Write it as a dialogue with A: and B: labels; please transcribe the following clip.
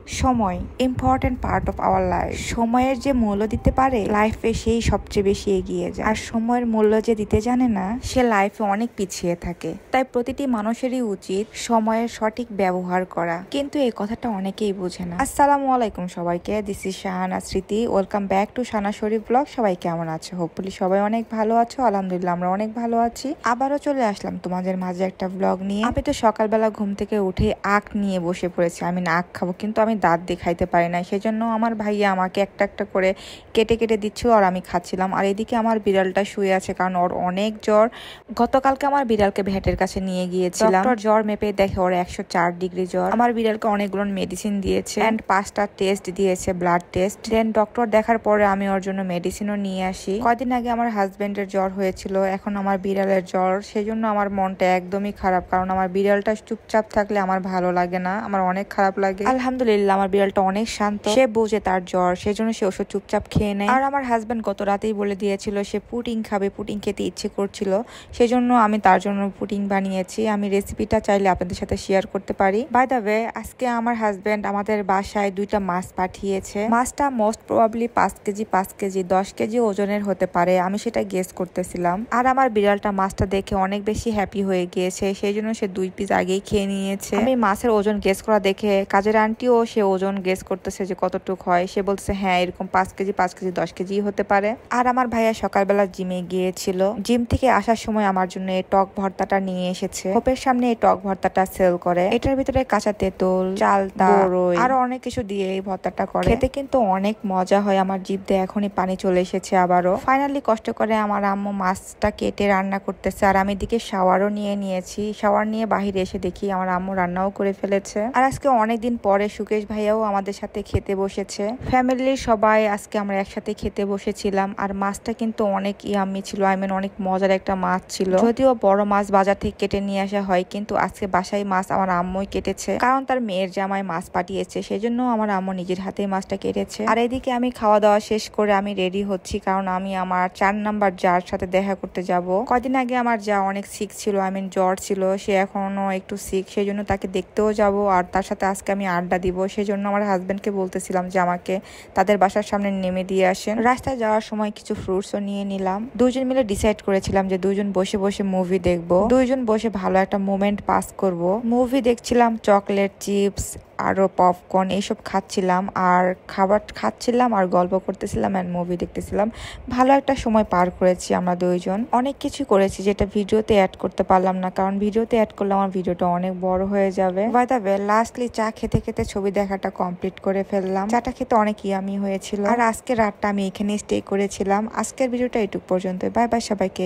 A: সময় important part of our life. সময়ের যে মূল্য দিতে পারে লাইফে সেই সবচেয়ে বেশি এগিয়ে যায়, আর সময়ের মূল্য যে দিতে জানে না সে লাইফে অনেক পিছিয়ে থাকে। তাই প্রতিটি মানুষেরই উচিত সময়ের সঠিক ব্যবহার করা, কিন্তু এই কথাটা অনেকেই বোঝে না। আসসালামু আলাইকুম সবাইকে, দিস ইজ শাহানা স্মৃতি। Welcome back to Shahana Sharif blog. সবাই কেমন আছো? হোপফুলি সবাই অনেক ভালো আছো। আলহামদুলিল্লাহ আমরা অনেক ভালো আছি। আবারও চলে আসলাম তোমাদের মাঝে একটা ব্লগ নিয়ে। আমি তো সকালবেলা ঘুম থেকে উঠে আখ নিয়ে বসে পড়েছি। আমি আখ খাবো, কিন্তু আমি দাঁত দিয়ে খাইতে পারি না, সেজন্য আমার ভাইয়া আমাকে একটা একটা করে কেটে কেটে দিচ্ছিল আর আমি খাচ্ছিলাম। আর এদিকে আমার বিড়ালটা শুয়ে আছে, কারণ ওর অনেক জ্বর। গতকালকে আমার বিড়ালকে ভেটের কাছে নিয়ে গিয়েছিলাম। ডক্টর জ্বর মেপে দেখে ওর 104 ডিগ্রি জ্বর। আমার বিড়ালকে অনেকগুলো মেডিসিন দিয়েছে এন্ড 5টা টেস্ট দিয়েছে, ব্লাড টেস্ট। দেন ডক্টর দেখার পরে আমি ওর জন্য মেডিসিনও নিয়ে আসি। কয়দিন আগে আমার হাজবেন্ডের জ্বর হয়েছিল, এখন আমার বিড়ালের জ্বর। সেজন্য আমার মনটা একদমই খারাপ, কারণ আমার বিড়ালটা চুপচাপ থাকলে আমার ভালো লাগে না, আমার অনেক খারাপ লাগে। আলহামদুলিল্লাহ আমার বিড়ালটা অনেক শান্ত, সে বোঝে তার জ্বর, সেজন্য সে ওষুধ চুপচাপ খেয়ে নেয়। আর আমার হাজবেন্ড গত রাতেই বলে দিয়েছিল সে পুডিং খাবে, পুডিং খেতে ইচ্ছে করছিল, সেজন্য আমি তার জন্য পুডিং বানিয়েছি। আমি রেসিপিটা চাইলে আপনাদের সাথে শেয়ার করতে পারি। বাই দ্য ওয়ে, আজকে আমার হাজবেন্ড আমাদের বাসায় 2টা মাছ পাঠিয়েছে। মাছটা মোস্ট প্রবাবলি 5 কেজি 10 কেজি ওজনের হতে পারে, আমি সেটা গেস করতেছিলাম। আর আমার বিড়ালটা মাছটা দেখে অনেক বেশি হ্যাপি হয়ে গিয়েছে, সেই জন্য সে 2 পিস আগেই খেয়ে নিয়েছে। আমি মাছের ওজন গেস করা দেখে কাজের আন্টিও সে ওজন গেস করতেছে যে কতটুক হয়। সে বলছে হ্যাঁ এরকম 5 কেজি 10 কেজি হতে পারে। আর আমার ভাইয়া সকালবেলা জিমে গিয়েছিল, জিম থেকে আসার সময় আমার জন্য এই টক ভর্তাটা নিয়ে এসেছে। হোপের সামনে এই টক ভর্তাটা সেল করে। এটার ভিতরে কাঁচা তেঁতুল, চালতা, বড়ই আরো অনেক কিছু দিয়ে এই ভর্তাটা করে। খেতে কিন্তু অনেক মজা হয়। আমার জিভ দিয়ে এখনই পানি চলে এসেছে আবারও। ফাইনালি কষ্ট করে আমার আম্মু মাছটা কেটে রান্না করতেছে, আর আমি দিকে শাওয়ারও নিয়েছি। শাওয়ার নিয়ে বাহিরে এসে দেখি আমার আম্মু রান্নাও করে ফেলেছে। আর আজকে অনেকদিন পরে সুকেশ ভাইয়াও আমাদের সাথে খেতে বসেছে। ফ্যামিলির সবাই আজকে আমরা একসাথে খেতে বসেছিলাম। আর মাছটা কিন্তু অনেক ইয়াম্মি ছিল, অনেক মজার একটা মাছ ছিল। যদিও বড় মাছ বাজার থেকে কেটে নিয়ে আসা হয়, কিন্তু আজকে বাসায় মাছ আমার আম্মুই কেটেছে, কারণ তার মেয়ের জামাই মাছ পাঠিয়েছে, সেজন্য আমার আম্মু নিজের হাতেই মাছটা কেটেছে। আর এদিকে আমি খাওয়া দাওয়া শেষ করে আমি রেডি হচ্ছি, কারণ আমি আমার 4 নাম্বার যার সাথে দেখা করতে যাব। কদিন আগে আমার যা অনেক সিক ছিল, জ্বর ছিল, সে এখনো একটু সিক, সেই জন্য তাকে দেখতেও যাব। আর তার সাথে আজকে আমি আড্ডা দিব, সেই জন্য আমার হাজবেন্ডকে বলতেছিলাম যে আমাকে তাদের বাসার সামনে নেমে দিয়ে আসেন। রাস্তায় যাওয়ার সময় কিছু ফ্রুটসও নিয়ে নিলাম। দুজন মিলে ডিসাইড করেছিলাম যে দুজন বসে বসে মুভি দেখবো, দুজন বসে ভালো একটা মোমেন্ট পাস করব। মুভি দেখছিলাম, চকলেট, চিপস আরো পপকর্ন এইসব খাচ্ছিলাম, আর খাবার খাচ্ছিলাম আর গল্প করতেছিলাম এন্ড মুভি দেখতেছিলাম। ভালো একটা সময় পার করেছি আমরা দুইজন। অনেক কিছু করেছি যেটা ভিডিওতে অ্যাড করতে পারলাম না, কারণ ভিডিওতে অ্যাড করলে আমার ভিডিওটা অনেক বড় হয়ে যাবে। বাই দ্য ওয়ে, লাস্টলি চা খেতে খেতে ছবি দেখাটা কমপ্লিট করে ফেললাম। চাটা খেতে অনেক ইয়ামি হয়েছিল। আর আজকে রাতটা আমি এখানেই স্টে করেছিলাম। আজকের ভিডিওটা এটুক পর্যন্ত। বাই বাই সবাইকে।